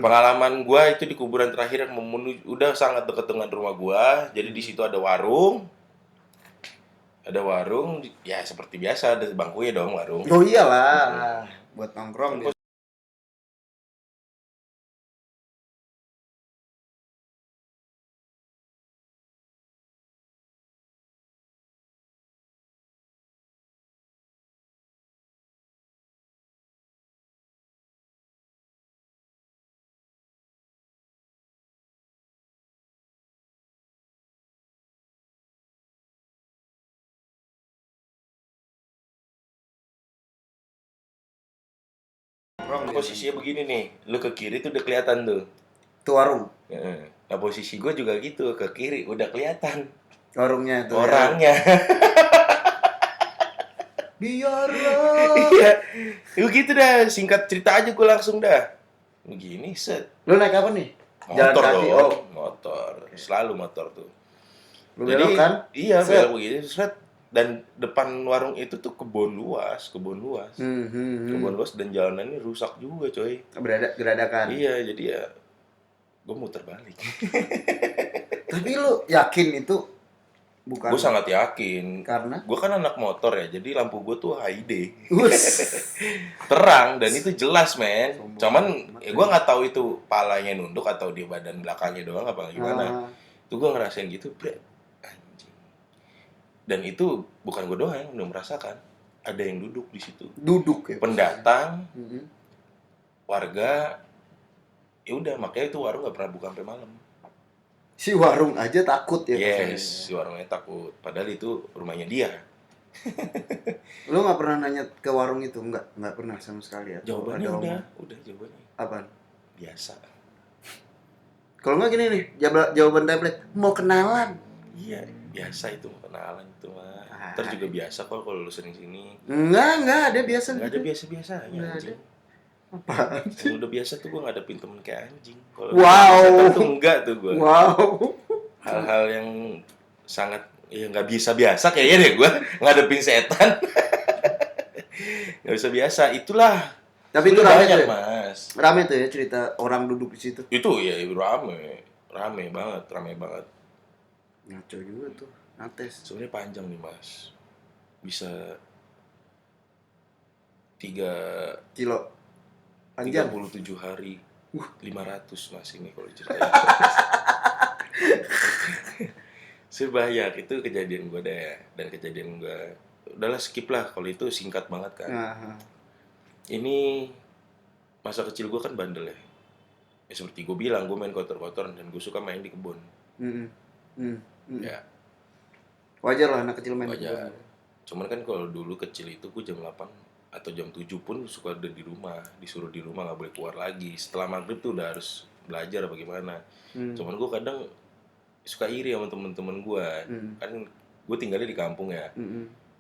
Pengalaman gua itu di kuburan terakhir yang udah sangat dekat dengan rumah gua. Jadi di situ ada warung, ya seperti biasa ada bangkunya dong warung. Oh iyalah, buat nongkrong dia. Posisinya begini nih, lu ke kiri tuh udah kelihatan tuh. Itu warung. Nah posisi gua juga gitu, ke kiri udah kelihatan Warungnya itu orangnya. Biarlah. Iya, begitu dah. Singkat cerita aja gua langsung dah. Begini set. Lu naik apa nih? Jalan Motor kaki. dong, Oh, motor. Selalu motor tuh. lu Jadi belok kan? iya Set. belok begini set. Dan depan warung itu tuh kebun luas. Kebun luas dan jalanannya rusak juga, coy. Geradakan. Iya, jadi ya gue muter balik. Tapi lu yakin itu bukan? Gue sangat yakin. Karena? Gue kan anak motor ya, jadi lampu gue tuh HID. Us. Terang dan itu jelas, men. Sombong Cuman amat ya gue nggak tahu itu palanya nunduk atau di badan belakangnya doang apa gimana. Itu gue ngerasain gitu, bre. Anjing. Dan itu bukan gue doang yang udah merasakan. Ada yang duduk di situ. Duduk ya. Pendatang, warga, ya udah makanya itu warung nggak pernah buka sampai malam. Si warung aja takut ya. Yes, si warungnya takut. Padahal itu rumahnya dia. Lu nggak pernah nanya ke warung itu? Nggak pernah sama sekali ya. Jawabannya udah jawabannya. Apaan? Biasa. Kalau nggak gini nih, jawaban tablet mau kenalan. Iya, biasa itu kenalan itu mah. Ntar juga biasa kok kalau lu sering sini. Enggak ada biasa. Nggak ada biasa-biasanya anjing. Apaan sih? Udah biasa tuh gue ngadepin temen kayak anjing. Kalau Wow. tuh enggak tuh gue. Wow. Hal-hal yang sangat ya nggak biasa kayaknya deh gue ngadepin setan. Nggak bisa biasa. Itulah. Tapi itu rame banyak, tuh ya? Mas. Rame tuh ya cerita orang duduk di situ. Itu ya rame banget. Ngaco juga tuh, nates. Sebenarnya panjang nih, Mas. Bisa 37 Panjang. hari. 500 Mas ini kalau ceritain. Sebanyak itu kejadian gue deh. Dan kejadian gue udahlah skip lah kalau itu singkat banget kan. Ini masa kecil gue kan bandel ya. Ya seperti gue bilang, gue main kotor-kotoran dan gue suka main di kebun. Ya. Wajar lah anak kecil main wajar. Cuman kan kalau dulu kecil itu gue jam 8 atau jam 7 pun suka ada di rumah, disuruh di rumah, nggak boleh keluar lagi. Setelah maghrib tuh udah harus belajar apa gimana. Cuman gue kadang suka iri sama temen-temen gue. Kan gue tinggalnya di kampung ya.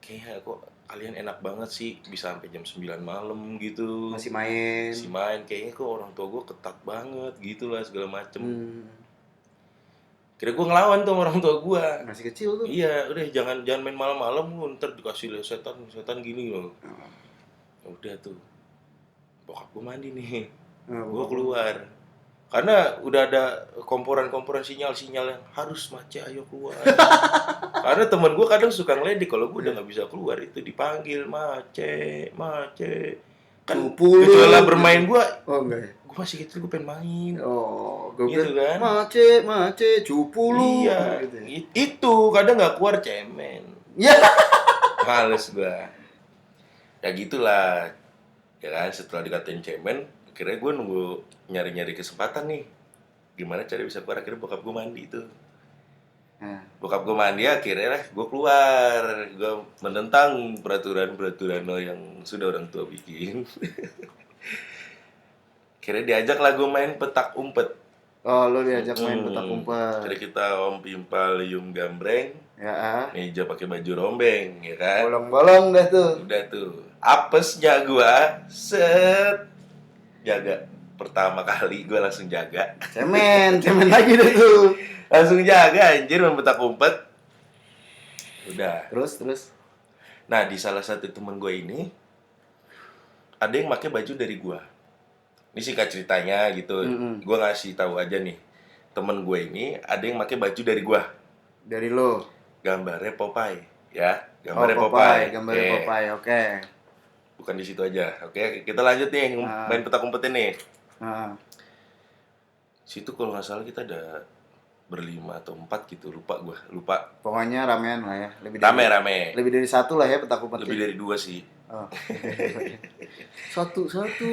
Kayaknya kok kalian enak banget sih bisa sampai jam 9 malam gitu. Masih main. Kayaknya kok orang tua gue ketat banget gitu lah segala macem. Kira gue ngelawan tuh sama orang tua gue. Masih kecil tuh. Iya, udah jangan main malam-malam lu, ntar dikasih lihat setan gini loh. Udah tuh. Bokap gue mandi nih. Gue keluar. Karena udah ada komporan-komporan sinyal-sinyal yang harus Mace ayo keluar. Karena teman gue kadang suka ngeledek kalau gue udah nggak bisa keluar itu dipanggil Mace. Kan kecuali bermain gue. Oh enggak ya? Gue masih kecil, gue pengen main. Oh, gue gitu kan? Mace, cupu lu. Iya, gitu. Itu kadang nggak keluar cemen. Ya. Males gue. Ya gitulah. Ya kan, setelah dikatain cemen, akhirnya gue nunggu nyari-nyari kesempatan nih. Gimana cara bisa keluar, akhirnya bokap gue mandi tuh. Bokap gue mandi, akhirnya gue keluar. Gue menentang peraturan-peraturan yang sudah orang tua bikin. Akhirnya diajak lah gue main petak umpet. Oh, lu diajak main petak umpet. Akhirnya kita ompim lium gambreng. Ya. Meja pakai baju rombeng, ya kan? Bolong-bolong dah tuh. Udah tuh. Apesnya gua jaga. Pertama kali gua langsung jaga. Cemen lagi deh tuh. Langsung jaga anjir main petak umpet. Udah. Terus. Nah, di salah satu temen gua ini ada yang pakai baju dari gua. Ini singkat ceritanya gitu. Gue ngasih tahu aja nih, temen gue ini ada yang pakai baju dari gue. Dari lo. Gambarnya Popeye, ya. Oh, Gambarnya Popeye, Popeye. gambarnya Oke. Popeye, oke. Bukan di situ aja. Oke, kita lanjut nih main petak umpetnya nih. Nah, Situ kalau nggak salah kita ada berlima atau 4 gitu, lupa. pokoknya ramean lah ya. Rame. Lebih dari satu lah ya petak umpetnya. Lebih dari 2 sih. Oh. Satu,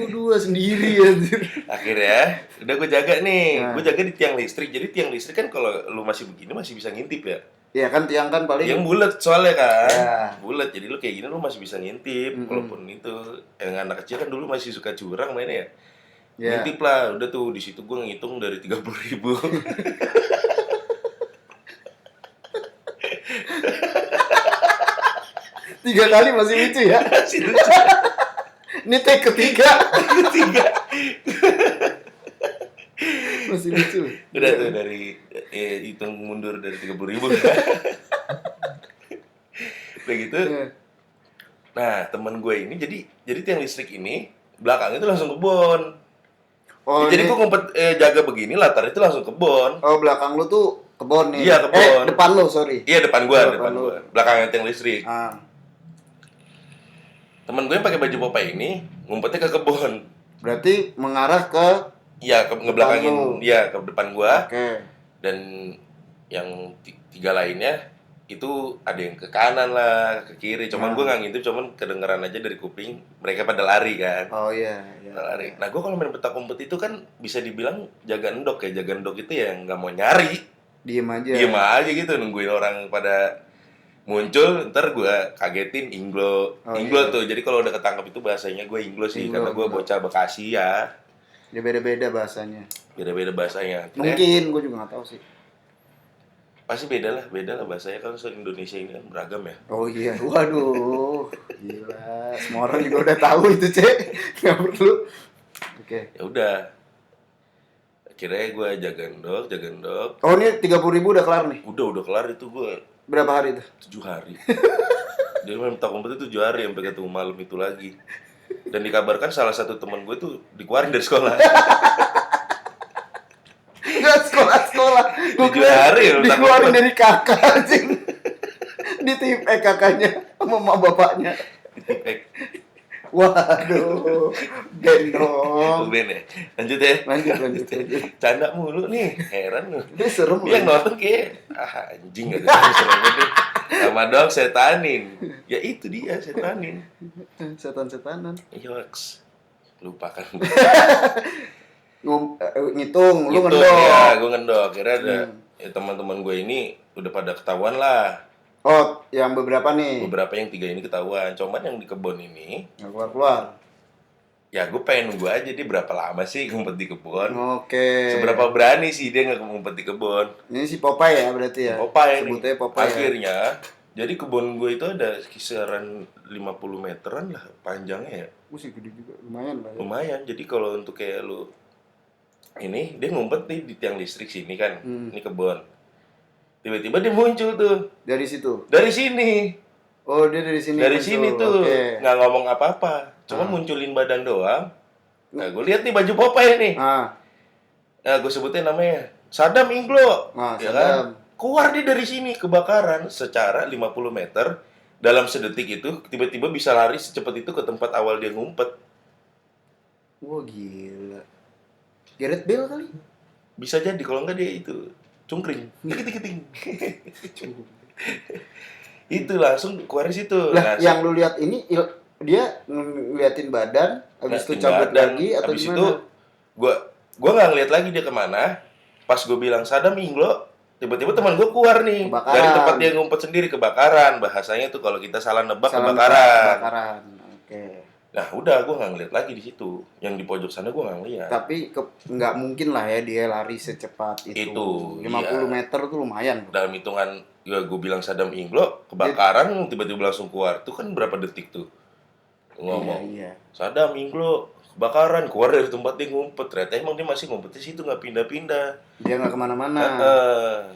dua sendiri anjir. Akhirnya udah gue jaga nih. Nah. Gue jaga di tiang listrik. Jadi tiang listrik kan kalau lu masih begini masih bisa ngintip ya. Iya kan tiang kan paling Yang bulat soalnya kan. Ya. Bulat. Jadi lu kayak gini lu masih bisa ngintip. Walaupun itu yang anak kecil kan dulu masih suka curang mainnya ya. Ya. Ngintip lah. Udah tuh di situ gue ngitung dari 30.000. 3 kali masih lucu ya. Masih lucu. Ini take ketiga. Ketiga. Masih lucu. Udah tuh dari hitung mundur dari 30.000. Udah gitu. Nah, temen gue ini jadi tiang listrik ini belakangnya itu langsung kebon. Oh, jadi gue ngumpet jaga begini latar itu langsung kebon. Oh, belakang lu tuh kebon nih. Iya, kebon. Depan lu, sorry. Iya, depan gue. Lu. Belakangnya tiang listrik. Ah. Temen gue yang pakai baju Popeye ini ngumpetnya ke kebon. Berarti mengarah ke Iya, ngebelakangin dia ke depan gue. Oke. Dan yang 3 lainnya itu ada yang ke kanan lah, ke kiri. Cuman gue nggak ngintip, cuman kedengeran aja dari kuping mereka pada lari kan. Oh iya. Pada lari. Nah, gue kalau main petak umpet itu kan bisa dibilang jaga endok ya. Jaga endok itu ya nggak mau nyari. Diem aja gitu nungguin orang pada muncul, ntar gue kagetin inglo. Inglo tuh, jadi kalau udah ketangkep itu bahasanya gue inglo sih. Karena gue bocah Bekasi ya. Dia beda-beda bahasanya. Beda-beda bahasanya. Mungkin, gue juga nggak tahu sih. Pasti beda lah bahasanya kan se-Indonesia ini kan beragam ya. Oh iya, waduh, gila. Semua orang juga udah tahu itu, Cek. Nggak perlu. Oke. Ya udah. Akhirnya gue jaga endok. Oh ini 30.000 udah kelar nih? Udah kelar itu gue. Berapa hari itu? 7 hari. Dia main petak umpet itu 7 hari sampai ketemu malam itu lagi. Dan dikabarkan salah satu teman gue tuh dikeluarin dari sekolah. Enggak sekolah. 7 hari loh. Dikeluarin dari kakak anjing. Ditipek kakaknya sama mak bapaknya. Ditipek. Waduh, gendong. Ben ya. Lanjut ya. Lanjut. Canda mulu nih, heran lu. Dia serem Dia nonton kayak anjing gitu. Serem banget. Sama dong setanin. Ya itu dia setanin. Setan-setanan. Yoks. Lupakan. Ngitung, lu ngendok. Ya, gue ngendok. Kira ada teman-teman gue ini udah pada ketahuan lah. Oh, yang beberapa nih. Beberapa yang 3 ini ketahuan. Cuman yang di kebun ini nggak keluar. Ya gue pengen nunggu aja dia berapa lama sih ngumpet di kebun. Oke. Seberapa berani sih dia ngumpet di kebun. Ini si Popeye ya berarti ya? Popeye sebutnya nih. Popeye. Akhirnya jadi kebun gue itu ada kisaran 50 meteran lah panjangnya ya. Masih gede juga, lumayan lah ya. Lumayan. Jadi kalau untuk kayak lu ini dia ngumpet nih di tiang listrik sini kan. Ini kebun. Tiba-tiba dia muncul tuh. Dari situ? Dari sini. Oh, dia dari sini. Dari muncul. sini tuh. Okay. Nggak ngomong apa-apa. Cuma munculin badan doang. Nah, gue lihat nih baju Popeye nih. Nah, gue sebutin namanya Saddam Inglo. Ya kan? Keluar dia dari sini, kebakaran secara 50 meter. Dalam sedetik itu, tiba-tiba bisa lari secepat itu ke tempat awal dia ngumpet. Wah, gila. Gareth Bale kali? Bisa jadi, kalau nggak dia itu cungkring. Tik-tik-tik. Itu langsung keluar situ. Lah, yang lu lihat ini dia ngeliatin badan, habis itu cabut lagi atau habis gimana? Itu gua nggak ngeliat lagi dia kemana. Pas gue bilang Saddam Inglo, tiba-tiba teman gue keluar nih dari tempat dia ngumpet sendiri. Kebakaran bahasanya tuh kalau kita salah nebak kebakaran. Oke. Nah udah gue nggak ngeliat lagi di situ. Yang di pojok sana gue nggak ngeliat. Tapi nggak mungkin lah ya dia lari secepat itu. 50 meter tuh lumayan. Dalam hitungan ya gue bilang Saddam Inglo kebakaran tiba-tiba langsung keluar. Itu kan berapa detik tuh ngomong. Iya. Saddam Inglo kebakaran keluar dari tempat dia ngumpet. Ternyata emang dia masih ngumpet di situ nggak pindah-pindah. Dia nggak kemana-mana.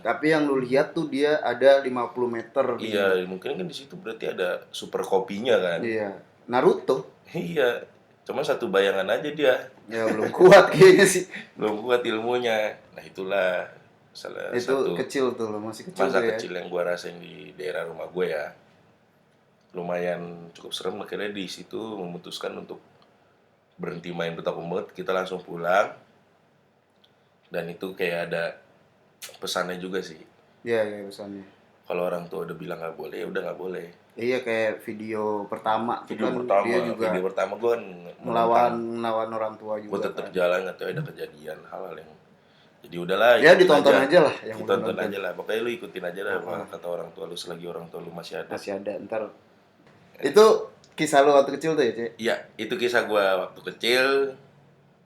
Tapi yang lu lihat tuh dia ada 50 meter. Iya, mungkin kan di situ berarti ada super kopinya kan. Iya. Naruto. Iya. Cuma satu bayangan aja dia, Ya belum kuat kayaknya sih. belum kuat ilmunya. Nah itulah salah Itu satu kecil tuh lo, masih kecil masa tuh ya. kecil yang gua rasain di daerah rumah gue ya. Lumayan cukup serem, akhirnya di situ memutuskan untuk berhenti main petak umpet, kita langsung pulang. Dan itu kayak ada pesannya juga sih. Iya, ya pesannya. Kalau orang tua udah bilang nggak boleh, ya udah nggak boleh. Iya, kayak video pertama tuh Video kan pertama, dia juga video pertama gue kan melawan menentang. melawan orang tua Gue juga tetap kan. jalan, nggak tahu ada kejadian hal-hal yang. Jadi udahlah, Ya ikutin ditonton aja lah yang udah ditonton nonton. aja lah. Pokoknya lu ikutin aja lah Heeh. kata orang tua lu, selagi orang tua lu masih ada. Masih ada ntar. Itu kisah lu waktu kecil tuh ya, Cek? Iya, itu kisah gue waktu kecil.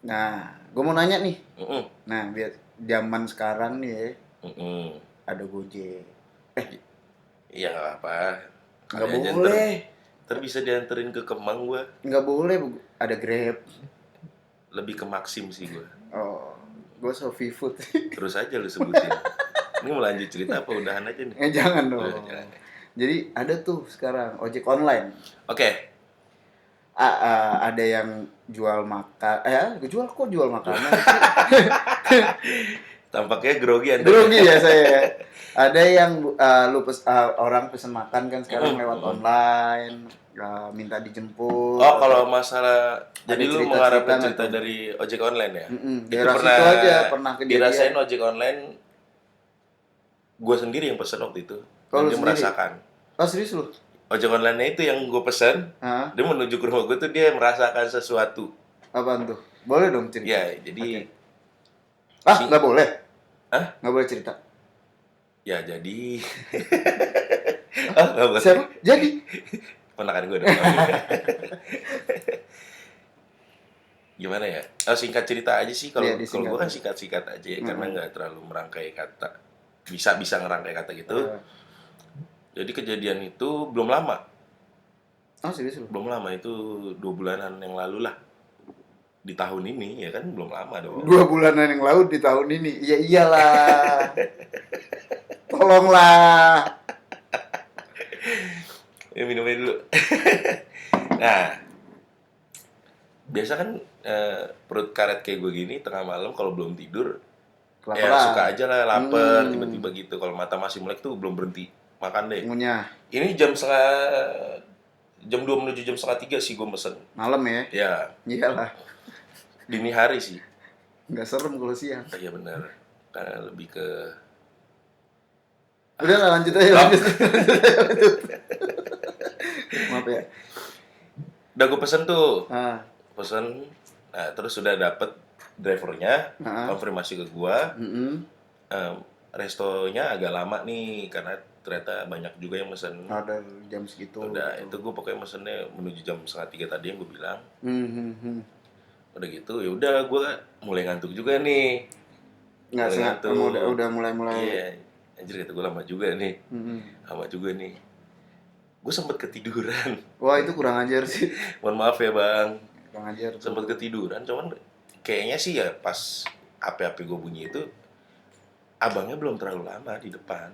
Nah, gue mau nanya nih. Mm-mm. Nah, biar zaman sekarang nih ya, Mm-mm. ada Gojek. Iya nggak apa. Nggak Kali aja boleh. ntar bisa dianterin ke Kemang gue. Nggak boleh, ada Grab. Lebih ke Maxim sih gue. Oh, gue Sofi Food. Terus aja lu sebutin. Ini mau lanjut cerita apa udahan aja nih? Jangan dong. Udah, jangan. Jadi ada tuh sekarang ojek online. Oke. Ada yang jual makan, jual kok jual makanan Tampaknya grogi Anda. grogi ya saya. Ada yang orang pesen makan kan sekarang lewat online, minta dijemput. Oh, kalau masalah Ada jadi lu cerita-cerita mengharapkan nggak cerita tuh? dari ojek online ya? Itu Daerah situ aja pernah kejadian. dirasain ojek online. Gue sendiri yang pesen waktu itu. Oh, Dan lu dia sendiri? merasakan. Oh serius lu? Ojek online-nya itu yang gue pesen, Hah? dia menuju ke rumah gue tuh dia merasakan sesuatu. Apaan tuh? Boleh dong cerita? Ya, jadi Nggak boleh? Hah? Nggak boleh cerita? Ya jadi nggak boleh. Siapa? Jadi? Ponakan gue dong. Gimana ya? Singkat cerita aja sih, kalau Iya, kalau disingkat. gue kan singkat aja ya, karena nggak terlalu merangkai kata. Bisa ngerangkai kata gitu. Jadi kejadian itu belum lama. Oh serius lu? Belum lama, itu 2 bulanan yang lalu lah. Di tahun ini ya kan belum lama dong. 2 bulanan yang lalu di tahun ini. Ya iyalah. Tolonglah. Ya minumnya dulu. Nah, biasa kan perut karet kayak gue gini tengah malam kalau belum tidur, ya Kelaparan. suka aja lah lapar tiba-tiba gitu. Kalau mata masih melek tuh belum berhenti makan deh. Ngunyah. Ini jam 2 menuju jam setengah 3 sih gue mesen. Malam ya? Ya, Iyalah. dini hari sih. Nggak serem kalau siang. Iya benar. Karena lebih ke Udah lah, lanjut aja. Lanjut. Maaf ya. udah gue pesen tuh. Ah, Pesen. Nah, terus sudah dapet drivernya, konfirmasi ke gua. Restonya agak lama nih karena ternyata banyak juga yang mesen. ada jam segitu. Udah, itu gue pokoknya mesennya menuju jam setengah 3 tadi yang gue bilang. Udah gitu, ya udah gue mulai ngantuk juga nih. Nggak Mulai sengaja. ngantuk. Udah mulai. Iya, anjir kata gue lama juga nih. Lama juga nih. Gue sempet ketiduran. Wah itu kurang ajar sih. Mohon maaf ya bang. Kurang ajar. Sempet ketiduran, cuman kayaknya sih ya pas HP gue bunyi itu abangnya belum terlalu lama di depan.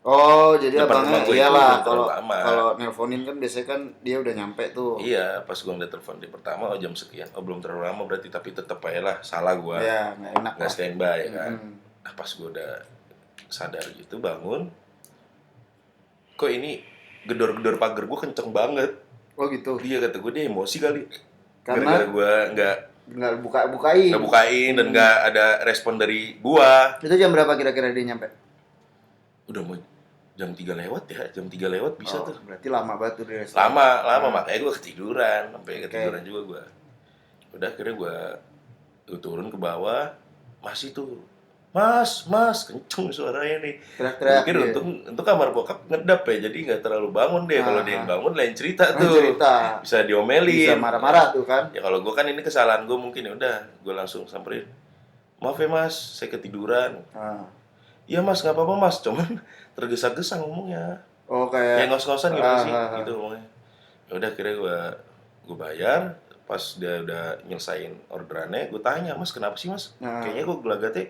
Oh, jadi Depan abangnya rumah gua iyalah itu belum terlalu lama. kalau nelponin kan biasanya kan dia udah nyampe tuh. Iya, pas gue ngeliat telepon di pertama, jam sekian. Oh, belum terlalu lama berarti, tapi tetep aja lah, salah gue. Iya, nggak enak Nggak lah. standby ya kan. Nah, pas gue udah sadar gitu, bangun. Kok ini gedor-gedor pagar gue kenceng banget. Oh gitu. Dia kata gue, dia emosi kali. Karena Gara-gara gue nggak bukain. bukain dan nggak ada respon dari gua. Itu jam berapa kira-kira dia nyampe? Udah mau jam 3 lewat ya, jam 3 lewat bisa tuh. Berarti lama banget tuh di restoran. Lama, makanya gue ketiduran, sampai ketiduran juga gue. Udah akhirnya gue turun ke bawah, masih tuh, mas, kenceng suaranya nih. Teriak-teriak. Mungkin untuk kamar bokap ngedap ya, jadi nggak terlalu bangun deh. Kalau dia yang bangun lain cerita tuh, bisa diomelin, bisa marah-marah tuh kan. Ya kalau gue kan ini kesalahan gue mungkin, ya udah gue langsung samperin, maaf ya mas, saya ketiduran. Iya mas, nggak apa-apa mas, cuman tergesa-gesa ngomongnya. Oh kayak ngos-ngosan gimana sih gitu ngomongnya. Ya udah akhirnya gue bayar. Pas dia udah nyelesain orderannya, gue tanya, mas kenapa sih mas? Kayaknya gue gelagatnya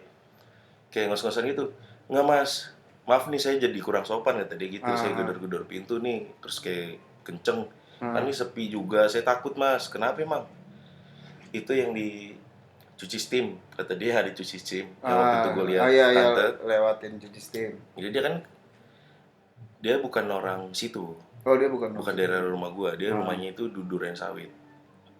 kayak ngos-ngosan gitu. Nggak mas, maaf nih saya jadi kurang sopan kata dia gitu. Saya gedor-gedor pintu nih, terus kayak kenceng. Kan ini sepi juga, saya takut mas. Kenapa emang? Itu yang dicuci steam, kata dia hari cuci steam. Yang waktu itu gue lihat iya, tante. lewatin cuci steam. Jadi dia bukan orang situ. Oh, dia bukan daerah rumah gua. Dia rumahnya itu di Duren Sawit.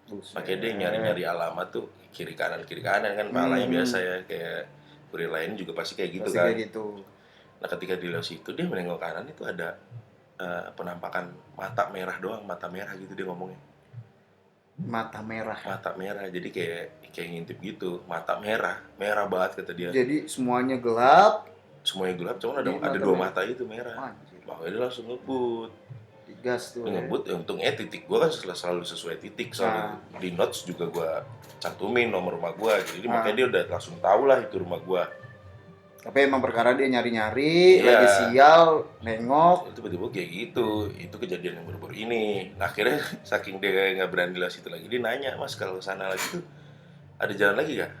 Makanya dia nyari-nyari alamat tuh kiri kanan kan palanya biasa ya, kayak kurir lain juga pasti kayak gitu kan. Kayak gitu. Nah ketika di lewat situ dia menengok kanan itu ada penampakan mata merah doang, mata merah gitu dia ngomongnya. Mata merah, jadi kayak ngintip gitu, mata merah banget kata dia. Jadi semuanya gelap, cuman ada dua mata itu merah. Makanya dia langsung ngebut. Digas tuh. Ngebut ya untungnya titik gua kan selalu sesuai titik, selalu di notes juga gua cantumin nomor rumah gua. Jadi makanya dia udah langsung tahu lah itu rumah gua. Tapi emang perkara dia nyari-nyari, lagi sial, nengok. Itu tiba-tiba kayak gitu. Itu kejadian yang baru-baru ini. Nah, akhirnya saking dia nggak berani lewat situ lagi, dia nanya, mas kalau sana lagi tuh ada jalan lagi gak?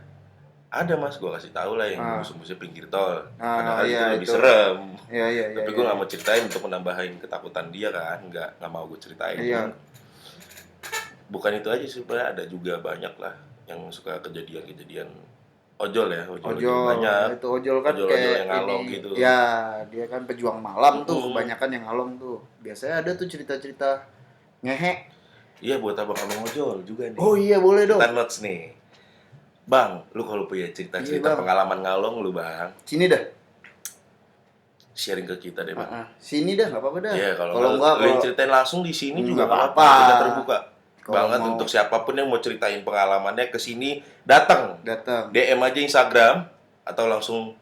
Ada mas, gue kasih tahu lah yang musuh-musuhnya pinggir tol. Padahal itu lebih serem. Tapi gue nggak mau ceritain untuk menambahin ketakutan dia kan, nggak mau gue ceritain. Bukan itu aja sebenarnya, ada juga banyak lah yang suka kejadian ojol banyak. Itu ojol kan kayak yang ngalong gitu. Ya, dia kan pejuang malam tuh, kebanyakan yang ngalong tuh. Biasanya ada tuh cerita-cerita ngehe. Iya, buat abang-abang ojol juga nih. Oh iya, boleh dong. Kita notes nih. Bang, lu kalau punya cerita-cerita pengalaman ngalong lu, Bang. Sini dah. Sharing ke kita deh, Bang. Sini dah, enggak apa-apa dah. Iya, kalau enggak lu ceritain langsung di sini juga enggak apa-apa. Kita terbuka banget untuk siapapun yang mau ceritain pengalamannya ke sini, datang. DM aja Instagram atau langsung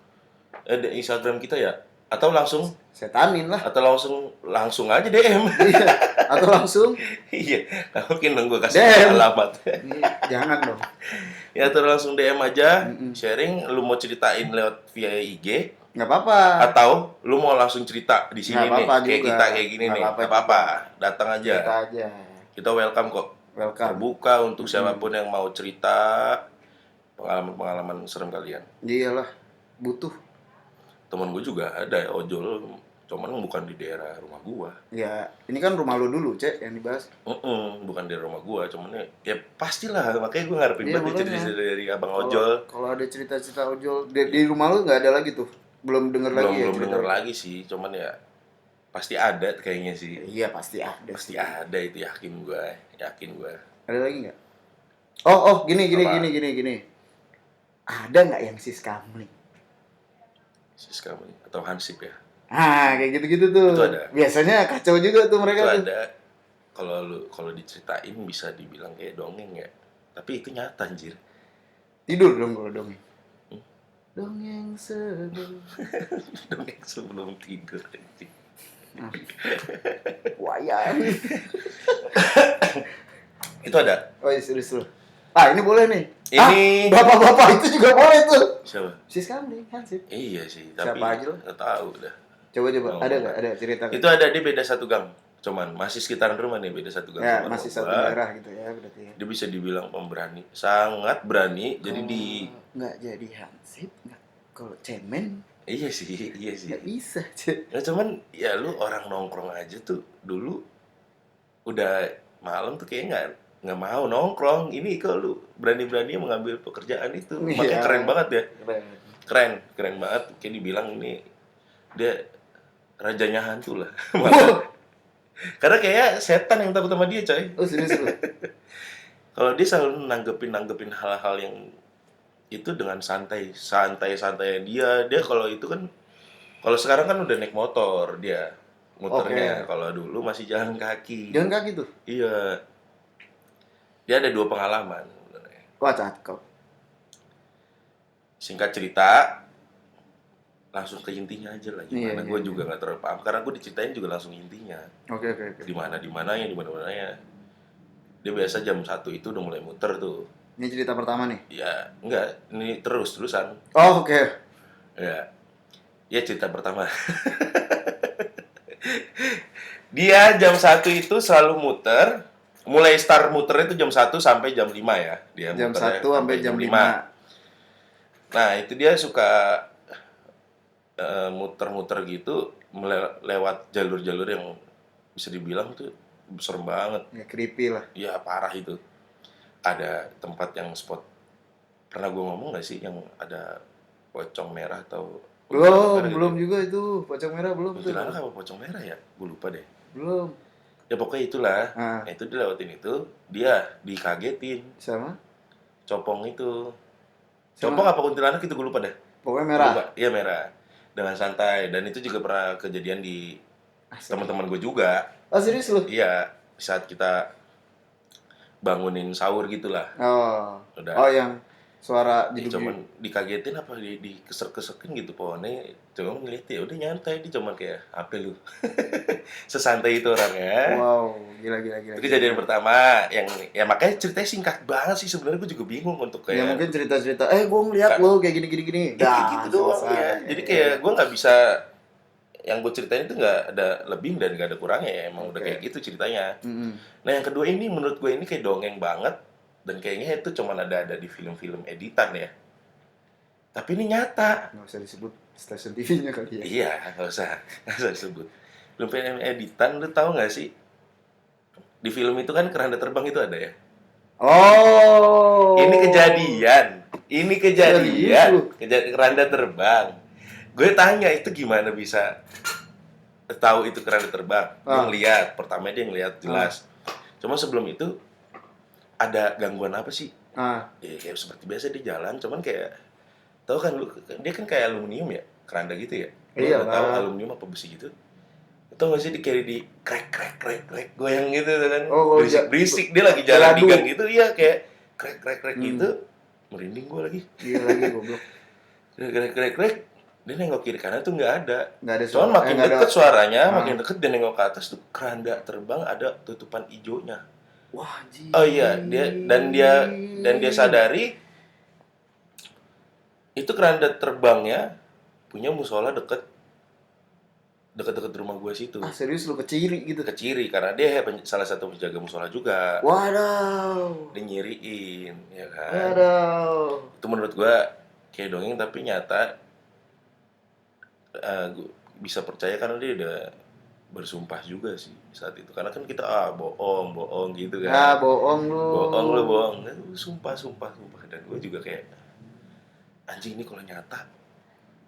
Instagram kita ya, atau langsung setanin lah, atau langsung aja DM. Iya. Atau langsung iya, nggak mungkin nunggu kasih alamat. Jangan dong. Ya, atau langsung DM aja, sharing. Lu mau ceritain lewat via IG, nggak apa-apa. Atau lu mau langsung cerita di sini nih, kayak kita kayak gini nih, nggak apa-apa. Datang aja. Kita welcome kok. Terbuka untuk siapapun yang mau cerita pengalaman serem kalian. Iyalah, butuh. Temen gue juga ada ojol, cuman bukan di daerah rumah gua. Ya, ini kan rumah lu dulu, Cek, yang dibahas. Bukan di rumah gua, cuman ya pastilah, makanya gua ngarepin banget cerita dari abang ojol. Kalau ada cerita-cerita ojol di rumah lu nggak ada lagi tuh? Belum denger lagi ya? Belum denger lagi sih, cuman ya pasti ada kayaknya sih. Iya, pasti ada. Pasti ada, itu yakin gua. Ada lagi nggak? Oh, gini. Ada nggak yang sis kamling? Atau hansip ya? Kayak gitu-gitu tuh. Itu ada. Biasanya kacau juga tuh mereka. Itu ada. Kalau diceritain bisa dibilang kayak dongeng ya. Tapi itu nyata anjir. Tidur dong kalau dongeng. Dongeng sebelum tidur anjir. Wayang. Itu ada. Oh iya, serius lu. Ini boleh nih. Ini bapak-bapak itu juga boleh tuh. Siapa? Sis kamling, Hansip. Iya sih, tapi siapa aja lo? Nggak tahu dah. Coba ada nggak? Ada cerita? Itu ada, dia beda satu gang. Cuman masih sekitaran rumah nih, beda satu gang. Ya, masih satu daerah gitu ya berarti. Dia bisa dibilang pemberani, sangat berani. Jadi nggak jadi Hansip, nggak kalau cemen. Iya sih. Nggak bisa. Ya cuman ya lu orang nongkrong aja tuh dulu udah malam tuh kayaknya nggak mau nongkrong. Ini kok lu berani-berani mengambil pekerjaan itu. Makanya keren banget ya. Keren banget. Kayak dibilang ini dia rajanya hantu lah. Karena kayak setan yang takut sama dia, coy. Oh, serius lu? Kalau dia selalu nanggepin hal-hal yang itu dengan santai dia kalau itu kan, kalau sekarang kan udah naik motor dia muternya. Kalau dulu masih jalan kaki tuh. Iya, dia ada 2 pengalaman sebenarnya. Wah, cakep. Singkat cerita, langsung ke intinya aja lah. Gimana gue juga nggak terlalu paham karena gue diceritain juga langsung intinya. Oke. Di mana ya. Dia biasa jam 1 itu udah mulai muter tuh. Ini cerita pertama nih? Ya, enggak. Ini terusan. Oh, oke. Ya, cerita pertama. Dia jam 1 itu selalu muter. Mulai start muter itu jam 1 sampai jam 5 ya. Dia jam 1 sampai jam 5. Nah, itu dia suka muter-muter gitu lewat jalur-jalur yang bisa dibilang tuh serem banget. Ya creepy lah. Ya parah itu. Ada tempat yang spot, pernah gue ngomong nggak sih yang ada pocong merah atau kuntilanak merah gitu Belum ya? juga itu. Pocong merah belum tuh. Kuntilanak apa pocong merah ya? Gue lupa deh. Belum. Ya pokoknya itulah. Ah, Nah, itu dilewatin itu, dia dikagetin. sama? Copong itu. Copong Sama. apa kuntilanak itu gue lupa deh. Pokoknya Gue merah. lupa. Iya merah. Dengan santai. Dan itu juga pernah kejadian di Asik. teman-teman gue juga. Oh serius lu? Iya, saat kita bangunin sahur gitulah. Oh. Udah. Oh yang suara Ya, jeduk. cuman dikagetin apa dikesek-kesekin gitu pohonnya. Cuma ngeliat ya udah nyantai, dia cuman kayak apa lu. Sesantai itu orangnya. Wow, gila. Itu kejadian pertama yang ya makanya ceritanya singkat banget sih sebenarnya, gue juga bingung untuk Ya kayak mungkin cerita-cerita, gue ngeliat lo kayak gini. ya, kayak gitu doang selesai. ya. Jadi kayak gue nggak bisa, yang gue ceritain itu nggak ada lebih dan nggak ada kurangnya ya, emang udah Oke. kayak gitu ceritanya. Mm-mm. Nah yang kedua ini menurut gue ini kayak dongeng banget, dan kayaknya itu cuman ada di film-film editan ya. Tapi ini nyata. Nggak usah disebut stasiun TV-nya kali ya. Iya, nggak usah sebut. Film editan, lu tahu nggak sih? Di film itu kan keranda terbang itu ada ya. Oh. Ini kejadian. Serius lu? Keranda terbang. Gue tanya itu gimana bisa tahu itu keranda terbang. Dia Ah. ngeliat, pertama dia ngeliat jelas. Cuma sebelum itu ada gangguan apa sih? Ah, Ya seperti biasa dia jalan, cuman kayak tahu kan lu, dia kan kayak aluminium ya, keranda gitu ya. Gue Iya, nggak tahu Bang. aluminium apa besi gitu. Tahu nggak sih di kayak di krek goyang gitu kan. Oh, Berisik dia lagi jalan di beradu. gang gitu, iya kayak krek gitu. Merinding gue lagi. Iya lagi goblok. Krek. Dia nengok kiri kanan tuh nggak ada. Nggak ada Cuman makin nggak ada- deket suaranya, Ah. makin deket dia nengok ke atas tuh keranda terbang ada tutupan hijaunya. Wah, anjing. Oh iya, dia sadari itu keranda terbangnya punya musola deket rumah gue situ. Ah, serius lu keciri gitu. Ke Ciri karena dia salah satu penjaga musola juga. Waduh. Dia nyiriin, ya kan. Waduh. Itu menurut gue kayak dongeng tapi nyata. Gue bisa percaya karena dia udah bersumpah juga sih saat itu, karena kan kita bohong gitu Ah, kan. bohong lu. bohong sumpah dan gue juga kayak anjing ini kalau nyata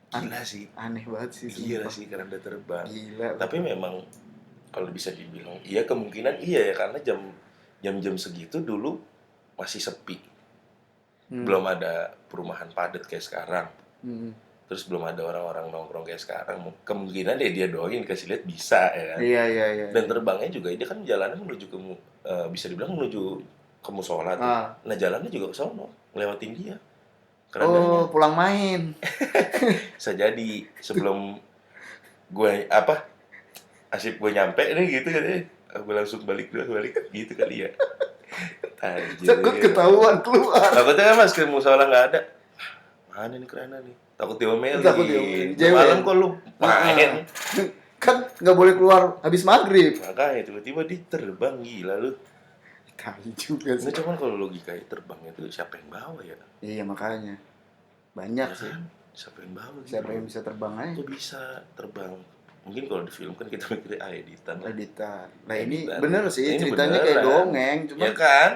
gila sih, Aneh banget sih. gila sumpah. sih keranda terbang. Gila. Tapi memang kalau bisa dibilang iya, kemungkinan iya ya, karena jam segitu dulu masih sepi. Belum ada perumahan padat kayak sekarang. Terus belum ada orang-orang nongkrong kayak sekarang. Kemungkinan dia doang dikasih lihat bisa ya kan. Iya. Dan terbangnya juga dia kan jalannya menuju ke bisa dibilang menuju ke musola tuh. Ah. Nah jalannya juga ke sono, ngelewatin dia. Oh, Kerandanya. pulang main. Bisa jadi sebelum gue asip gue nyampe nih gitu kan, gue langsung balik gitu kali ya. Takut ketahuan keluar. Takutnya kan mas ke musola nggak ada. Mana nih kerana nih? Takut diomelin. Takut diomelin. Malam kok lu main. Kan nggak boleh keluar habis maghrib. Makanya tiba-tiba dia terbang, gila lu. Kali juga Ini sih. cuman kalau logikanya terbangnya itu siapa yang bawa ya? Iya makanya. Banyak Ya sih. kan? Siapa yang bawa? Siapa yang bisa terbang aja? Kok bisa terbang? Mungkin kalau di film kan kita mikirnya editan lah. Editan. Nah ini Editan. bener sih, Ini ceritanya beneran. kayak dongeng, cuma Ya kan?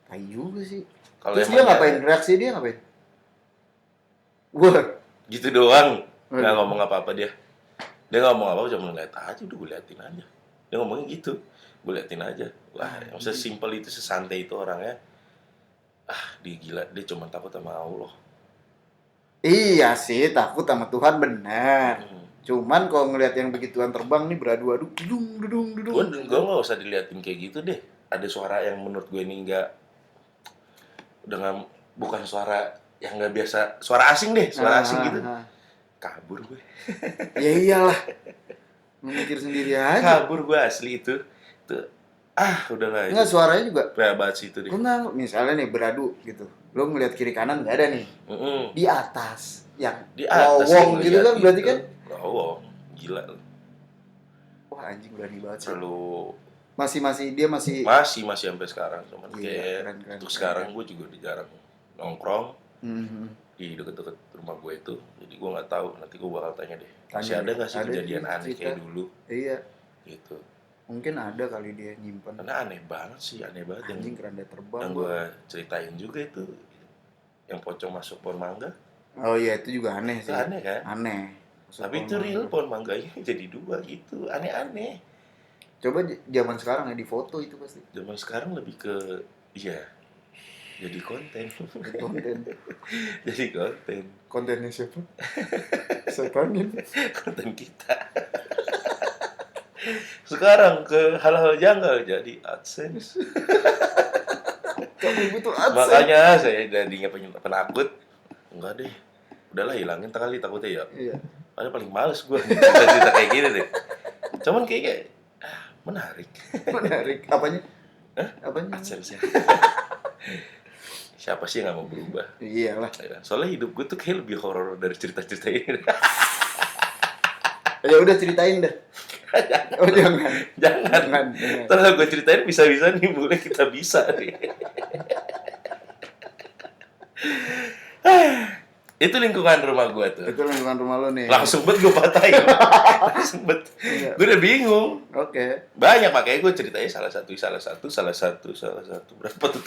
tai juga sih. Kalau Terus emang dia ngapain? Reaksi dia ngapain? Wah, gitu doang. Nggak Waduh. ngomong apa-apa dia. Dia nggak ngomong apa-apa, cuma ngeliat aja, udah gue liatin aja. Dia ngomongnya gitu, gue liatin aja. Wah, maksudnya simpel itu, sesantai itu orangnya. Dia gila, dia cuma takut sama Allah. iya sih, takut sama Tuhan benar. Hmm. Cuman kalau ngelihat yang begituan terbang nih beradu-adu, dudung. Gue nggak usah diliatin kayak gitu deh. Ada suara yang menurut gue ini bukan suara yang nggak biasa, suara asing deh, suara asing gitu. Kabur gue. Ya iyalah. Memikir sendiri aja. Kabur gue asli itu. Udahlah itu. Enggak, suaranya juga. Kayak banget sih itu deh. Gue nggak, misalnya nih beradu gitu. Lo ngeliat kiri kanan nggak ada nih. Di atas. Yang Di atas lowong yang gitu kan ngeliat berarti itu. kan. Lowong, gila. Wah anjing berani banget sih. Perlu Dia masih. masih sampai sekarang, cuman Iya, kayak keren. untuk sekarang gue juga udah jarang nongkrong Mhm. di deket-deket rumah gue itu. Jadi gue nggak tahu, nanti gue bakal tanya deh. Tanya Masih ada deh. nggak sih Ada kejadian sih, aneh cerita. kayak dulu Iya. gitu. Mungkin ada kali dia nyimpen. Karena aneh banget sih, aneh banget. Anjing keranda terbang. Yang gue ceritain juga itu, yang pocong masuk pohon mangga. Oh iya, itu juga aneh Itu sih. aneh kan? Aneh. Masuk Tapi pohon itu real, mangga. pohon mangganya jadi 2 gitu, aneh-aneh. Coba zaman sekarang ya di foto itu pasti. Zaman sekarang lebih ke, iya, jadi konten. Konten. Jadi konten. Kontennya siapa? Setanin. Konten kita. Sekarang ke hal-hal janggal jadi AdSense. Kamu butuh AdSense. Makanya saya tadinya penakut. Enggak deh. Udahlah hilangin kali takutnya ya. Iya. Padahal paling males gue cerita kayak gini deh. Cuman kayaknya menarik. Menarik. Apanya? Hah? Apanya? AdSense-nya. Siapa sih yang gak mau berubah? Iyalah. Soalnya hidup gue tuh kayak lebih horor dari cerita-cerita ini. Ya udah ceritain dah. Oh jangan. Jangan. Terus gue ceritain bisa-bisa nih, mulai kita bisa nih. Itu lingkungan rumah gue tuh. Itu lingkungan rumah lo nih. Langsung bet gue patahin. Langsung bet. Iya. Gue udah bingung. Oke. Banyak, makanya gue ceritanya salah satu. Berapa tuh?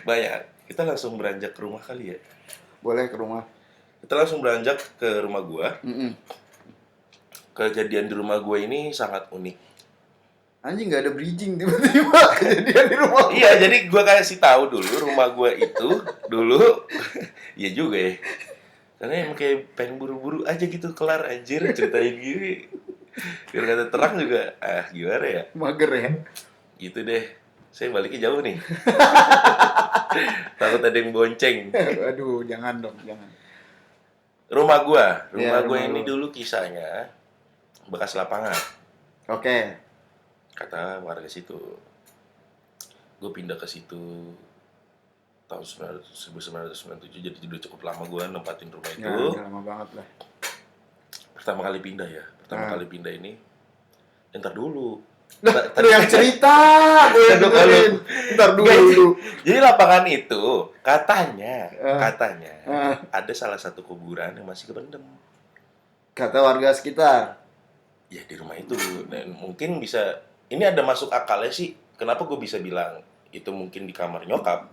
Banyak. Kita langsung beranjak ke rumah kali ya. Boleh ke rumah. Kita langsung beranjak ke rumah gue. Kejadian di rumah gue ini sangat unik. Anjing nggak ada bridging tiba-tiba kejadian di rumah. Iya, jadi gue kasih tahu dulu rumah gue itu dulu. Iya juga ya. Karena emang kayak pengen buru-buru aja gitu kelar anjir ceritain gini. Biar kata terang juga, gimana ya? Mager ya. Gitu deh. Saya baliknya jauh nih. Takut ada yang bonceng. Aduh, jangan dong, jangan. Rumah gue Ya, gue rumah ini lu. dulu kisahnya bekas lapangan. Oke. Kata warga situ. Gue pindah ke situ tahun 1997, jadi udah cukup lama gue nempatin rumah itu. Ya, lama banget lah. Pertama kali pindah ya. Kali pindah ini. Ntar dulu. Lah, lu yang cerita, gue yang dengerin. Ntar dulu. Jadi lapangan itu katanya Ah. ada salah satu kuburan yang masih kebendem. Kata warga sekitar. Ya di rumah itu. Dan mungkin bisa, ini ada masuk akalnya sih. Kenapa gue bisa bilang itu mungkin di kamar nyokap.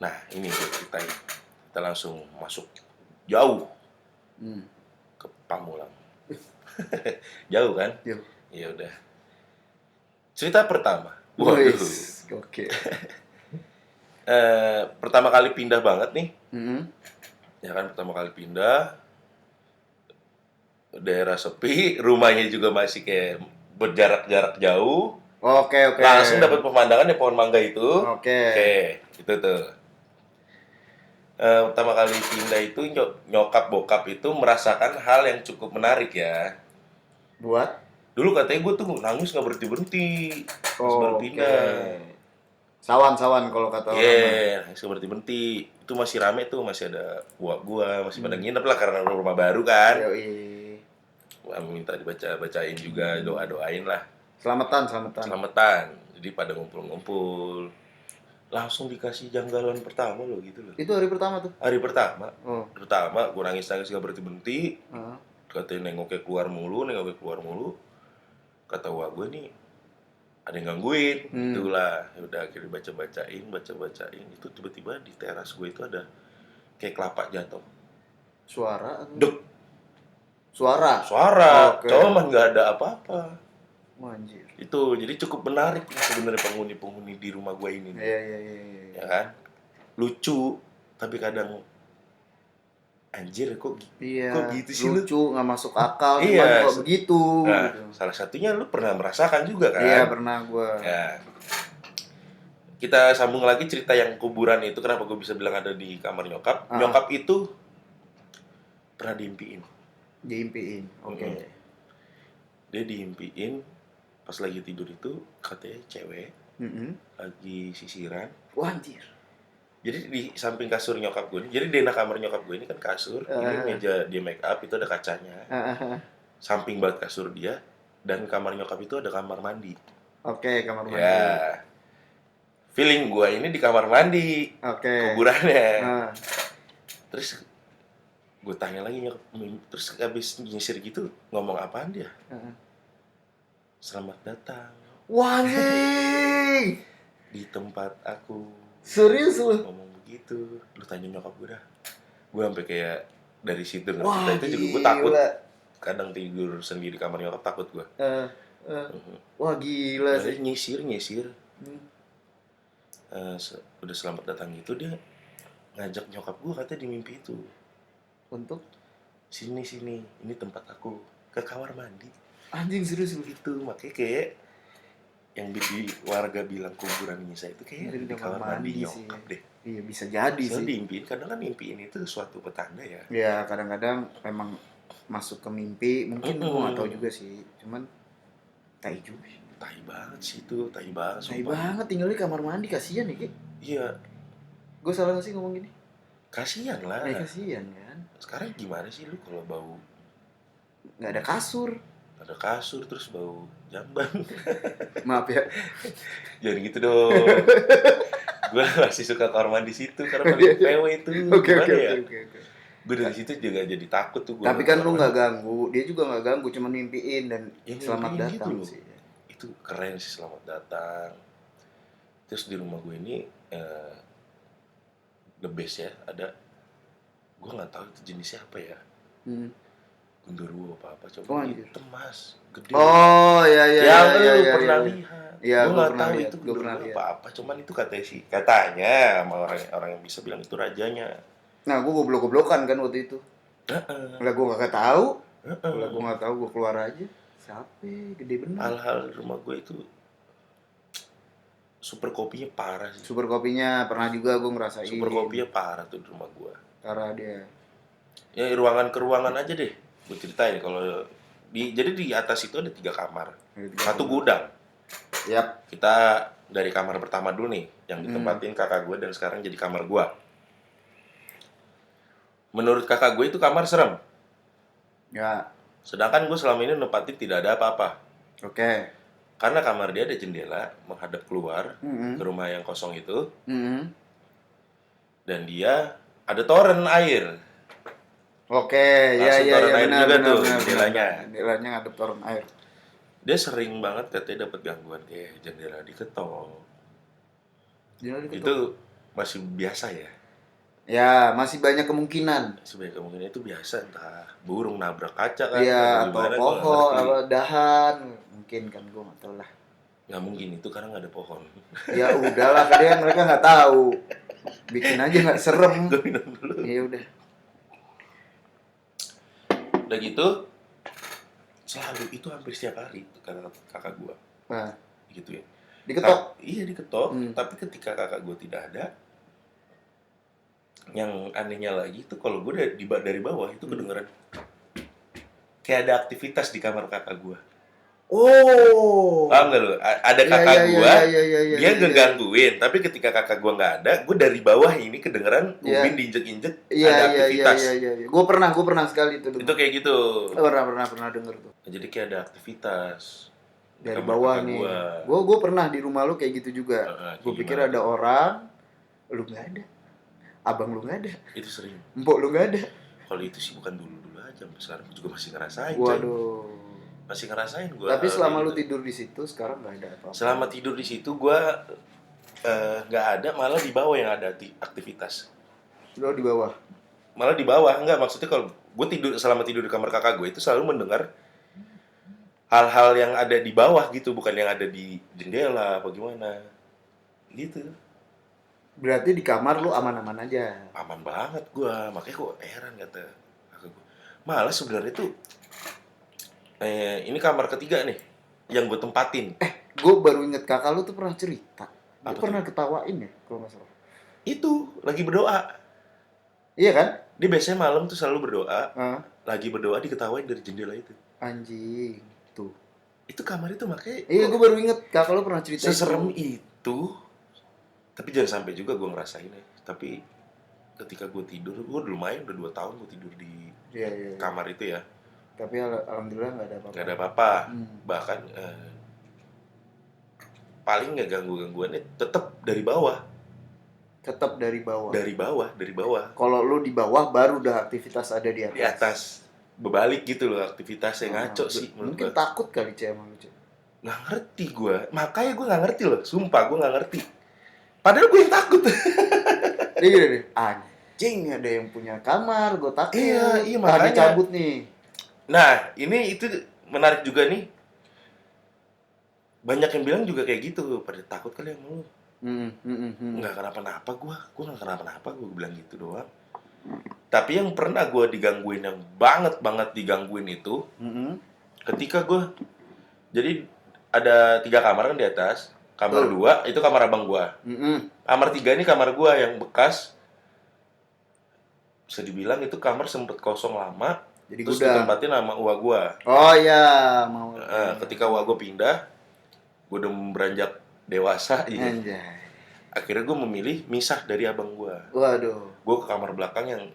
Nah ini gue ceritain. Kita langsung masuk jauh ke Pamulang. Jauh kan? Jauh. Ya udah. Cerita pertama. Waduh. Oke. Pertama kali pindah banget nih. Ya kan, pertama kali pindah. Daerah sepi, rumahnya juga masih kayak berjarak-jarak jauh. Oke. Langsung dapat pemandangan ya pohon mangga itu. Oke. Itu tuh. Pertama kali pindah itu nyokap bokap itu merasakan hal yang cukup menarik ya. Buat? Dulu katanya gue tuh nangis nggak berhenti. Baru pindah. Sawan kalau kata orang. Iya, nangis nggak berhenti. Itu masih rame tuh, masih ada uak gua, masih pada nginep lah karena rumah baru kan. Yoi. Gua minta dibacain juga, doain lah. Selamatan. Jadi pada ngumpul-ngumpul. Langsung dikasih janggalan pertama loh gitu loh. Itu hari pertama tuh? Hari pertama. Oh. Pertama, gue nangis-nangis gak berhenti-berhenti. Katanya nengoknya keluar mulu. Kata wah gue nih ada yang gangguin. Itulah. Ya udah akhirnya baca-bacain. Itu tiba-tiba di teras gue itu ada kayak kelapa jatuh. Suara? Duk. Suara. Okay. Cuman nggak ada apa-apa. Anjir. Itu jadi cukup menarik sebenarnya penghuni di rumah gue ini. Iya. Ya kan? Lucu, tapi kadang anjir kok gitu sih lu? Lucu, nggak masuk akal, Iya. kok begitu. Nah, gitu. salah satunya lu pernah merasakan juga kan? Iya, pernah gue. Ya. Kita sambung lagi cerita yang kuburan itu. Kenapa gue bisa bilang ada di kamar nyokap? Nyokap itu pernah diimpiin. Oke. Dia diimpiin pas lagi tidur itu katanya cewek lagi sisiran. Wah, anjir. Jadi di samping kasur nyokap gue ini, jadi di kamar nyokap gue ini kan kasur, ini meja dia make up itu ada kacanya. Samping banget kasur dia, dan kamar nyokap itu ada kamar mandi. Oke, kamar mandi. Ya. Feeling gue ini di kamar mandi. Oke. Kuburannya. Terus Gue tanya lagi nyokap, terus habis nyisir gitu ngomong apaan dia? Selamat datang Wah, anjing. di tempat aku. Serius lu? Ngomong begitu. Lu tanya nyokap gue dah. Gue sampai kayak dari situ Wah, cerita itu juga gue takut. gila. Kadang tidur sendiri kamar nyokap takut gue. Wah, gila sih. Nyisir. Hmm. Udah selamat datang gitu dia ngajak nyokap gue katanya di mimpi itu. Untuk Sini, ini tempat aku. Ke kamar mandi. anjing, serius lu? Gitu, makanya kayak yang di warga bilang kuburan Nisa itu kayak di kamar mandi nyokap deh. Iya, bisa jadi Soalnya sih. diimpiin, kadang kan mimpiin itu suatu petanda ya. Ya, kadang-kadang memang masuk ke mimpi, mungkin gua nggak tahu juga sih. Cuman tai juga sih. Tai banget sih itu, tai banget. Tai sumpah. banget tinggal di kamar mandi, kasihan ya, Ki. Iya, Gue salah nggak sih ngomong gini? kasihan lah. Kasihan kan. Sekarang gimana sih lu kalau bau Nggak ada kasur. ada kasur terus bau jamban? Maaf ya. Jangan gitu dong. Gue masih suka kamar mandi situ karena paling PW itu. Oke. Ya? Gue dari situ juga jadi takut tuh. Tapi kan lu nggak ganggu, dia juga nggak ganggu, cuma mimpiin dan ya, selamat datang gitu sih. Itu keren sih, selamat datang. Terus di rumah gue ini the best ya, ada, gue nggak tahu itu jenisnya apa ya, genderuwo apa coba, hitam mas, gede. Oh ya lu pernah lihat? Iya, gue nggak tahu lihat. itu genderuwo apa, cuman itu katanya sama orang yang bisa bilang itu rajanya. Nah, gue goblok-goblokan kan waktu itu. Lah gue nggak tahu. Lah gue nggak tahu, gue keluar aja. Siapa? Gede bener. Hal-hal di rumah gue itu super kopinya parah sih. Super kopinya pernah juga gue ngerasain. Super kopinya parah tuh di rumah gue. Parah dia. Ya ruangan ke ruangan aja deh. Gue ceritain kalau jadi di atas itu ada 3 kamar. 1 gudang. Yap. Kita dari kamar pertama dulu nih, yang ditempatin kakak gue dan sekarang jadi kamar gue. Menurut kakak gue itu kamar serem. Ya. Sedangkan gue selama ini nempatin tidak ada apa-apa. Oke. Karena kamar dia ada jendela menghadap keluar ke rumah yang kosong itu. Dan dia ada toren air. Oke, ya benar. Jendelanya ada toren air. Dia sering banget katanya dapat gangguan kayak jendela diketok. Itu masih biasa ya? Ya, masih banyak kemungkinan. Itu biasa, entah burung nabrak kaca kan, iya, atau pohon, atau dahan, mungkin kan, gue nggak tahu lah. Nggak mungkin itu karena nggak ada pohon. Ya udahlah, kadang mereka nggak tahu, bikin aja nggak serem. Gue minum dulu. Iya udah. Udah gitu, selalu itu hampir setiap hari kakak gue. Nah, gitu ya. Diketok. Iya diketok, tapi ketika kakak gue tidak ada, yang anehnya lagi itu kalau gue dari bawah itu kedengeran kayak ada aktivitas di kamar kakak gue. Oh. Paham nggak lu? Ada kakak gue, dia ngegangguin, tapi ketika kakak gue nggak ada, gue dari bawah ini kedengeran Ubin diinjek-injek, ada aktivitas. Iya. Gue pernah sekali itu. Itu kayak gitu. Pernah denger tuh. Jadi kayak ada aktivitas dari bawah nih. Gue pernah di rumah lu kayak gitu juga. Gue pikir ada orang, lu nggak ada. Abang lu nggak ada. Itu sering. Mbok lu nggak ada. Kalau itu sih bukan dulu aja, sekarang juga masih ngerasain. Waduh. Masih ngerasain gue. Tapi selama lu tidur di situ sekarang nggak ada apa-apa. Selama tidur di situ gue nggak ada, malah di bawah yang ada aktivitas. Lu di bawah? Malah di bawah, enggak, maksudnya kalau gue selama tidur di kamar kakak gue itu selalu mendengar hal-hal yang ada di bawah gitu, bukan yang ada di jendela apa gimana gitu. Berarti di kamar lu aman-aman aja? Aman banget gue, makanya gue heran kata kakak gue. Malah sebenarnya tuh ini kamar ketiga nih yang gue tempatin. Gue baru inget kakak lu tuh pernah cerita. Dia pernah ketawain ya kalau nggak salah. Itu lagi berdoa. Iya kan? Dia biasanya malam tuh selalu berdoa. Lagi berdoa diketawain dari jendela itu. Anjing tuh. Itu kamar itu makanya. Iya, gue baru inget kakak lu pernah cerita. Seserem itu. Tapi jangan sampai juga gue ngerasain ya. Tapi ketika gue tidur, gue lumayan udah 2 tahun gue tidur di kamar itu ya. Tapi alhamdulillah nggak ada apa-apa. Nggak ada apa-apa. Bahkan paling nggak gangguannya tetap dari bawah. Tetap dari bawah. Dari bawah. Kalau lu di bawah baru udah aktivitas ada di atas. Di atas. Berbalik gitu loh aktivitasnya, ngaco sih menurut Mungkin gua. takut kali Cek emang lu, Cek. Nggak ngerti gue, makanya gue nggak ngerti loh, sumpah gue nggak ngerti. Padahal gue yang takut. Dia gini deh, anjing ada yang punya kamar, gue takut. Iya, makanya. Dicabut nih. Nah, itu menarik juga nih. Banyak yang bilang juga kayak gitu, pada takut kali yang lu. Nggak kenapa-napa gue nggak kenapa-napa, gue bilang gitu doang. Tapi yang pernah gue digangguin, yang banget digangguin itu, ketika gue, jadi ada 3 kamar kan di atas, kamar 2 itu kamar abang gue, kamar 3 ini kamar gue yang bekas, bisa dibilang itu kamar sempet kosong lama, jadi terus ditempatin sama uak gue. Oh iya, mau. Ketika uak gue pindah, gue udah beranjak dewasa, ya. Akhirnya gue memilih misah dari abang gue. Waduh. Gue ke kamar belakang yang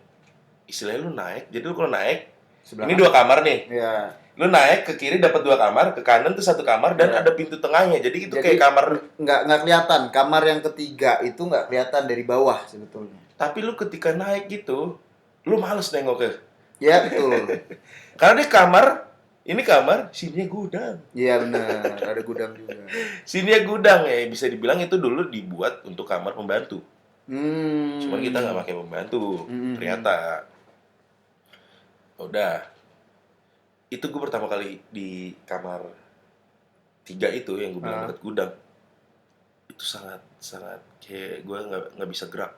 istilahnya lu naik. Jadi lu kalau naik, ini 2 kamar nih. Iya. Lu naik ke kiri dapat 2 kamar, ke kanan tuh 1 kamar dan ada pintu tengahnya. Jadi itu kayak kamar. Nggak kelihatan. Kamar yang ketiga itu nggak kelihatan dari bawah sebetulnya. Tapi lu ketika naik gitu, lu males nengoknya. Iya betul. Karena di kamar, ini kamar, sininya gudang. Iya benar, ada gudang juga. Sininya gudang ya, bisa dibilang itu dulu dibuat untuk kamar pembantu. Cuman kita nggak pakai pembantu, ternyata. Udah. Itu gue pertama kali di kamar 3 itu yang gue bilang dekat gudang. Itu sangat kayak gue nggak bisa gerak.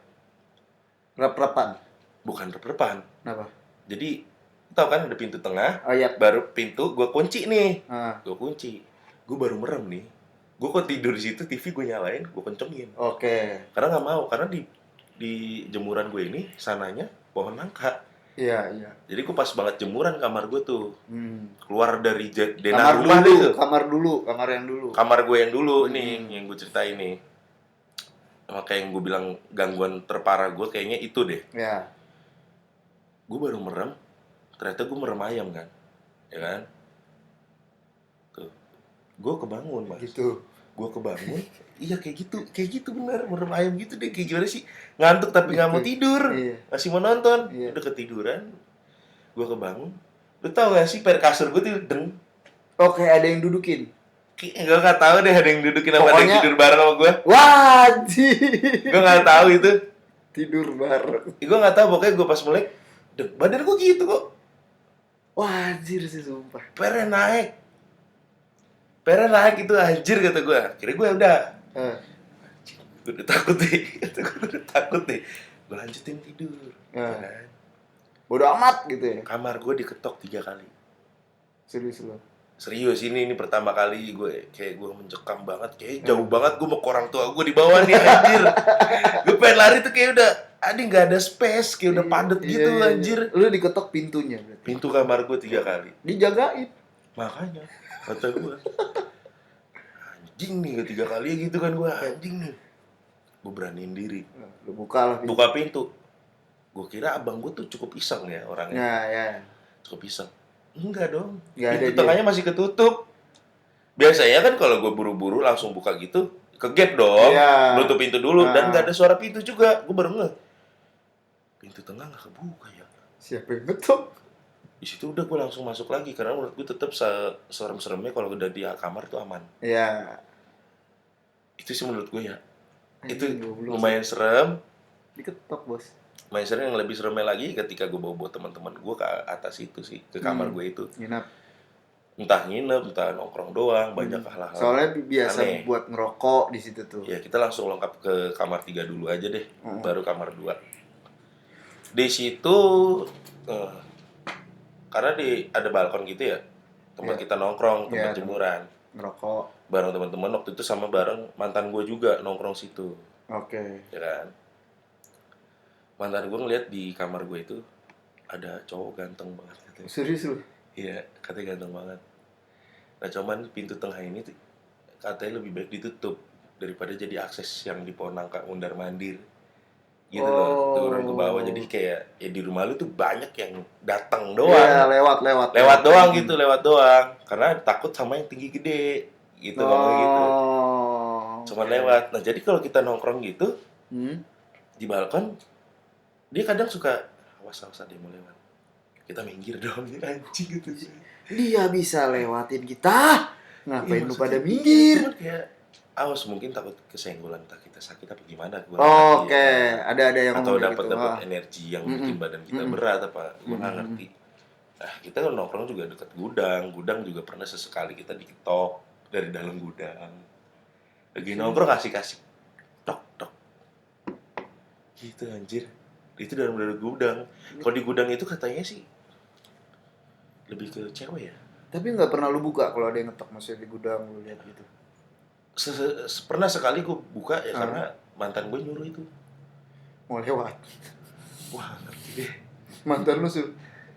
Rep-repan? Bukan rep-repan. Kenapa? Jadi tahu kan ada pintu tengah, baru pintu gue kunci nih, gue kunci, gue baru merem nih, gue kok tidur di situ, TV gue nyalain, gue kencengin. Oke. Karena nggak mau, karena di jemuran gue ini sananya pohon nangka. Iya. Jadi gue pas banget jemuran kamar gue tuh, keluar dari kamar denah rumah itu. Kamar yang dulu. Kamar gue yang dulu nih, yang gue ceritain nih. Makanya yang gue bilang gangguan terparah gue kayaknya itu deh. Ya. Gue baru merem. Ternyata gue merem ayam kan, ya kan? Tuh, gue kebangun mas. Gitu. Gue kebangun, iya kayak gitu bener, merem ayam gitu deh, kayak gimana sih? Ngantuk tapi nggak mau tidur, masih mau nonton, udah ketiduran. Gue kebangun, lu tau gak sih per kasur gue tuh deng. Oke, ada yang dudukin. Gue nggak tahu deh ada yang dudukin apa ada yang tidur bareng sama gue. Wajib. Gue nggak tahu itu. Tidur bareng. Gue nggak tahu, pokoknya gue pas melek, badan gue gitu kok. Wah, anjir sih sumpah. Pernya naik itu anjir kata gue. Akhirnya gue udah. Gue udah takut nih. Gue lanjutin tidur. Kan? Bodo amat gitu ya. Kamar gue diketok 3 kali. Serius ini pertama kali gue mencekam banget, kayak jauh banget gue mau ke orang tua gue di bawah nih anjir. Gue pengen lari tuh kayak udah nggak ada space, kayak udah padet gitu anjir. Lu diketok pintunya berarti. Pintu kamar gue 3 kali. Dijagain. Makanya kata gue anjing nih 3 kali gitu kan gue anjing nih. Gue beraniin diri. Lu buka pintu. Gue kira abang gue tuh cukup iseng ya orangnya. Ya. Cukup iseng. Enggak dong. Pintu tengahnya masih ketutup. Biasanya kan kalau gue buru-buru langsung buka gitu, ke gate dong. Nutup pintu dulu dan nggak ada suara pintu juga. Gue baru ngeh. Pintu tengah nggak kebuka ya. Siapa yang ketuk? Di situ udah gue langsung masuk lagi karena menurut gue tetap serem-seremnya kalau udah di kamar tuh aman. Iya. Itu sih menurut gue ya. Itu lumayan serem. Diketok bos. Lumayan serem, yang lebih seremnya lagi ketika gue bawa teman-teman gue ke atas itu sih, ke kamar gue itu. Entah nginep, entah nongkrong doang, banyak hal-hal. Soalnya biasa aneh. Buat ngerokok di situ tuh. Ya kita langsung lengkap ke kamar 3 dulu aja deh, baru kamar 2. Di situ karena ada balkon gitu ya, tempat kita nongkrong, tempat jemuran, ngerokok bareng teman-teman. Waktu itu sama bareng mantan gue juga nongkrong situ. Oke. Ya kan, mantan gue ngeliat di kamar gue itu ada cowok ganteng banget katanya. Serius lu? Iya, katanya ganteng banget. Nah cuman pintu tengah ini tuh katanya lebih baik ditutup daripada jadi akses yang di pohon nangka mundar mandir gitu loh, turun ke bawah. Jadi kayak ya di rumah lu tuh banyak yang datang doang. Iya, lewat doang karena takut sama yang tinggi gede gitu. Ngomong gitu. Cuman lewat. Nah jadi kalau kita nongkrong gitu, di balkon dia kadang suka awas ada yang mau lewat, kita minggir dong anjing gitu. Dia bisa lewatin kita. Ngapain Iya, lu pada maksudnya minggir? cuman kayak awas mungkin takut kesenggolan, entah kita sakit apa gimana, gua nggak ngerti Oke, ya. ada yang Atau ngomong kayak dapat gitu. dapat Ah. energi yang Mm-mm. bikin badan kita Mm-mm. berat apa, gua nggak Mm-mm. ngerti. Nah, kita kan nongkrong juga dekat gudang juga pernah sesekali kita diketok dari dalam gudang. Lagi nongkrong kasih tok tok gitu anjir. Itu dalam gudang. Kalau di gudang itu katanya sih lebih ke cewek ya. Tapi nggak pernah lu buka kalau ada yang ngetok masih di gudang lu lihat gitu. Pernah sekali gue buka ya Ah. karena mantan gue nyuruh itu. Mau lewat. Wah, ngerti deh. Mantan lu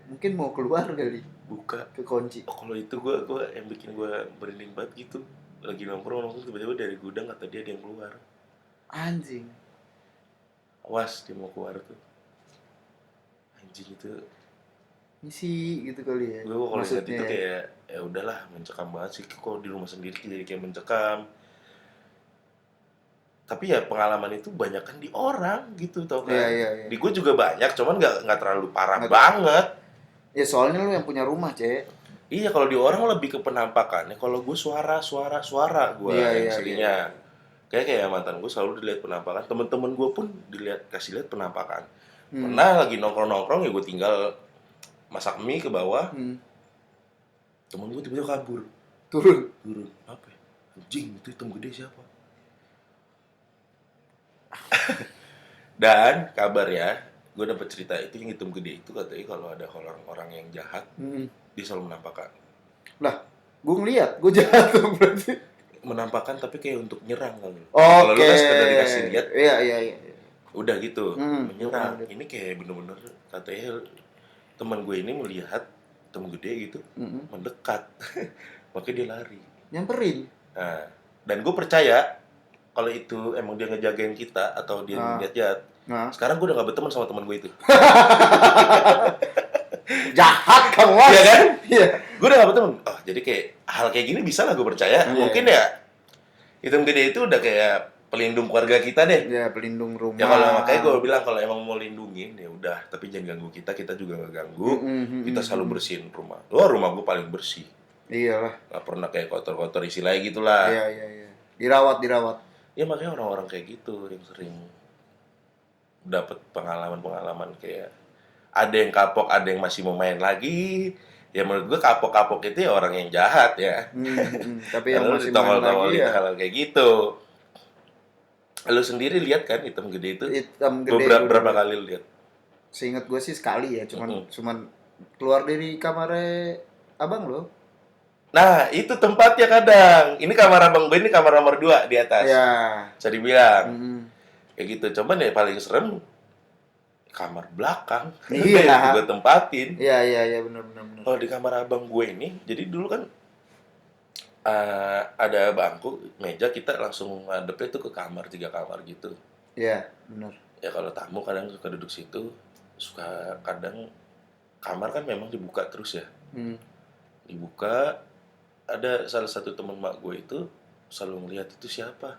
mungkin mau keluar kali. Buka. Ke kunci. Oh, kalau itu gue yang bikin gue merinding banget gitu. Lagi nongkrong tiba-tiba dari gudang kata dia ada yang keluar. Anjing. Awas dia mau keluar tuh. Anjing itu. Misi gitu kali ya. Gue kalau lihat itu ya. kayak ya udahlah mencekam banget sih. Kok di rumah sendiri jadi kayak mencekam. Tapi ya pengalaman itu banyak kan di orang gitu tau kan. Iya. Di gue juga banyak, cuman nggak terlalu parah banget. Ya soalnya lu yang punya rumah, Cek. Iya, kalau di orang lebih ke penampakannya. Kalau gue suara gue yang seringnya. Kayak mantan gue selalu dilihat penampakan. Temen-temen gue pun kasih lihat penampakan. Pernah lagi nongkrong ya gue tinggal masak mie ke bawah. Temen gue tiba-tiba kabur. Turun. Apa ya? Anjing, itu hitam gede siapa? Dan kabar ya, gue dapet cerita itu yang hitam gede itu katanya kalau ada orang-orang yang jahat, dia selalu menampakkan. Lah, gue ngeliat, gue jahat dong berarti. Menampakkan tapi kayak untuk nyerang kan. Kalau lu kan sekedar dikasih lihat. Iya. Udah gitu, menyerang. Ini kayak bener-bener katanya teman gue ini melihat hitam gede gitu, mendekat. Makanya dia lari. Nyamperin. Nah, dan gue percaya kalau itu emang dia ngejagain kita atau dia lihat-lihat. Sekarang gue udah gak berteman sama teman gue itu. Jahat kamu, Iya kan? Iya. Gue udah gak berteman. Oh, jadi kayak hal kayak gini bisa lah gue percaya. Mungkin ya hitam gede itu udah kayak pelindung keluarga kita deh. Ya, pelindung rumah. Ya kalau makanya gue bilang kalau emang mau lindungin ya udah, tapi jangan ganggu kita juga gak ganggu. Kita selalu bersihin rumah. Rumah gue paling bersih. Iyalah. Gak pernah kayak kotor-kotor istilahnya gitulah. Iya. Dirawat. Ya makanya orang-orang kayak gitu yang sering dapat pengalaman kayak ada yang kapok, ada yang masih mau main lagi. Ya menurut gue kapok itu ya orang yang jahat ya. Tapi yang masih main lagi ya hal kayak gitu. Lu sendiri lihat kan hitam gede itu? Hitam gede. Berapa kali lu lihat? Seingat gue sih sekali ya, cuman keluar dari kamarnya abang lo. Nah, itu tempatnya kadang. Ini kamar abang gue, ini kamar nomor 2 di atas. Iya. Bisa dibilang. Kayak gitu. Cuman ya paling serem kamar belakang. Iya. Gue tempatin. Iya, benar. Kalau di kamar abang gue ini, jadi dulu kan ada bangku, meja, kita langsung ngadepnya tuh ke kamar, 3 kamar gitu. Iya, benar. Ya kalau tamu kadang suka duduk situ, suka kadang kamar kan memang dibuka terus ya. Dibuka, ada salah satu teman mak gue itu selalu ngeliat itu siapa.